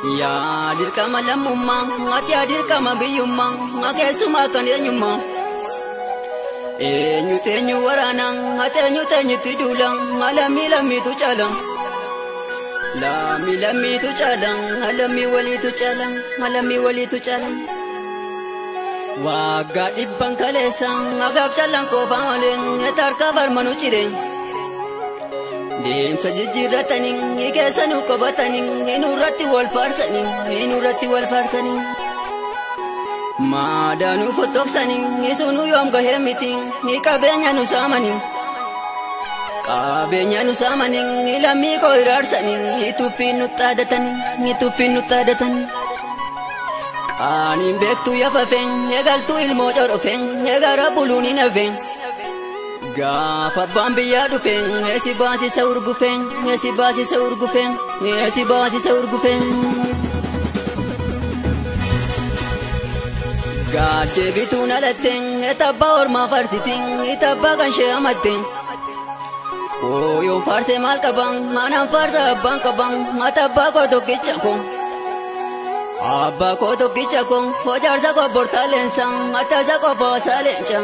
Ya dirqama lammummaa ati dirqama biyyummaa keessumaa kan eenyummaa eenyu waraana ati eenyutti duula lammiitu caala lammiitu caala lammii waliitu caala waggaa dhibban kaleessa agaaf callaan qofa malee tarkaa barmanu cire deemsa jijjiirratanii keessanuu qabatanii nurratti wal faarsanii maadaanuu fotoksanii sunuu yoom gahee miti qabeenya nu saamanii lammii koo iraarsanii tuffiin nu xaadatanii qaaniin beektuu yafafeen eegaltuu ilmoo corofeen eegara buluun hin hafeen gaafa abbaan biyyaa dhufeen eesi baasisa urgufeen gaaddee bituun alatteen etabbaa ormaa farsitiin etabbaa kan shee amatteen ooyoon faarsee maal qaban maanaan faarsa abbaan qaban mata abbaa koo tokkicha koo hojaarsa koo bortaaleensa matasa qofaa saaleenca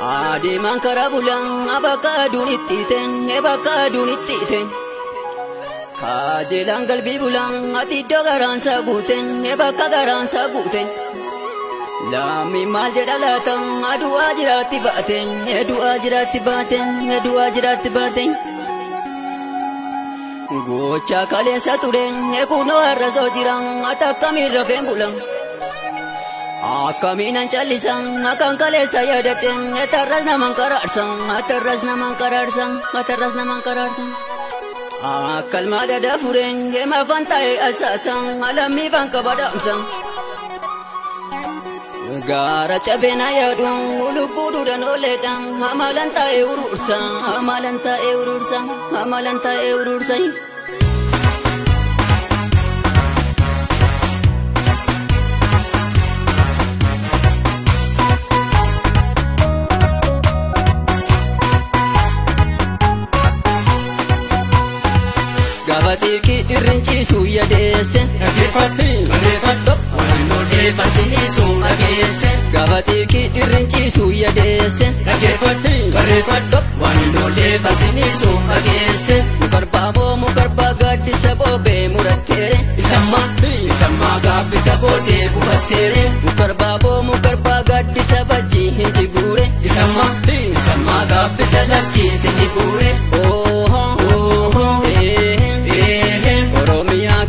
adeemaan karaa bulaan bakka aduun itti hiite kaajeelaan galbii bulaan ati iddoo garaansaa guute lammii maal jedha laata adu'aa jiraatti baateen gocha kaleessa ture kunoo har'a soo jiran ati akkamiin rafeen bulan akkamiinan callisan akkan kaleessa yaadadhen atarras naman karaarsan akkalmaa dada fureen geema afaan taa'ee asaasan lammii fan qaba dhaamsan gaara cabeen ayyaadun lubbuu duudhan ooleedhan amalan taa'ee urursa Gabatiki irrinciisu yadeesse barreeffadhu waan odeeffannisiisu dhageesse gabatiki irrinciisu yadeesse barreeffadhu waan odeeffannisiisu dhageesse mukarbaa gaaddisa boobee muratteere isammaa gaabbita boodee bufatteere mukarbaa gaaddisa bajjii hin jiguure isammaa gaabbita lakkiisi ni buure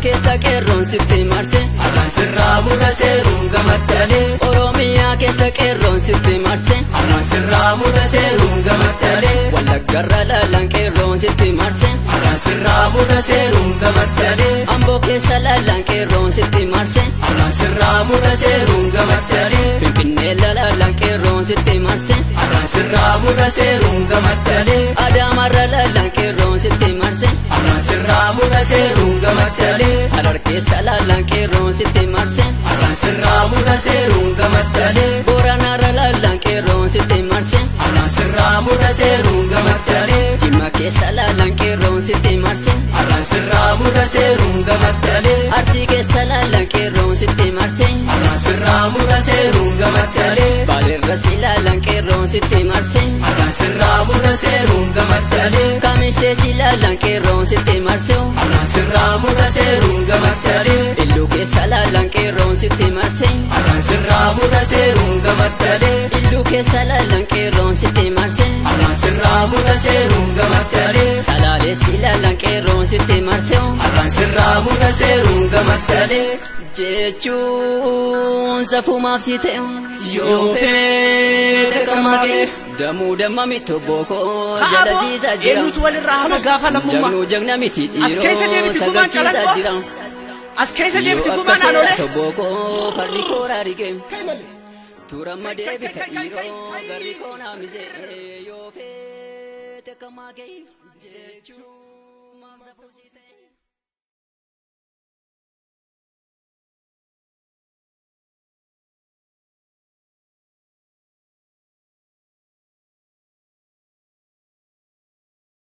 keessa qeerroon sitti marse arraan sirraa mura seeruun gamaddalee oromiyaa keessa qeerroon sitti marse arraan sirraa mura seeruun gamaddalee wallaggarra laalaan qeerroon sitti marse arraan sirraa mura seeruun gamaddalee amboo keessa laalaan qeerroon sitti marse arraan sirraa mura seeruun gamaddalee finfinnee laalaan qeerroon sitti marse arraan sirraa mura seeruun gamaddalee adaamarra laalaan qeerroon sitti marse arraan sirraa mura seeruun gamaddalee Harargeessa laalaan qeerroon sitti marse arraan sirraa mura seeruun gamaddalee Booranaarra laalaan qeerroon sitti marse arraan sirraa mura seeruun gamaddalee Jimma keessa laalaan qeerroon sitti marse arraan sirraa mura seeruun gamaddalee Arsii keessa laalaan qeerroon sitti marse arraan sirraa mura seeruun gamaddalee Baalerratti laalaan qeerroon sitti marse arraan sirraa mura seeruun gamaddalee Kamiseessi laalaan qeerroon sitti marse arraan sirraa mura seeruun gamaddalee Illuu keessa laalaan qeerroon sitti marse arraan sirraa mura seeruun gamaddalee Illuu keessa laalaan qeerroon sitti marse arraan sirraa mura seeruun gamaddalee Salaaleessi laalaan qeerroon sitti marse arraan sirraa mura seeruun gamaddalee jechuun safumaaf si ta'e yoo feete qamadee damuu damma miti bookoo jala jiisaa jira eenyutu walirraa hafa gaafa lammummaa jannuu jagna miti dhiiroo sagalchiisaa jira as keessa deebiti gumaan haalolee sobookoo farri kooraa rigee turamma deebita dhiiroo garri koonaa misee yoo feete qamadee jechuun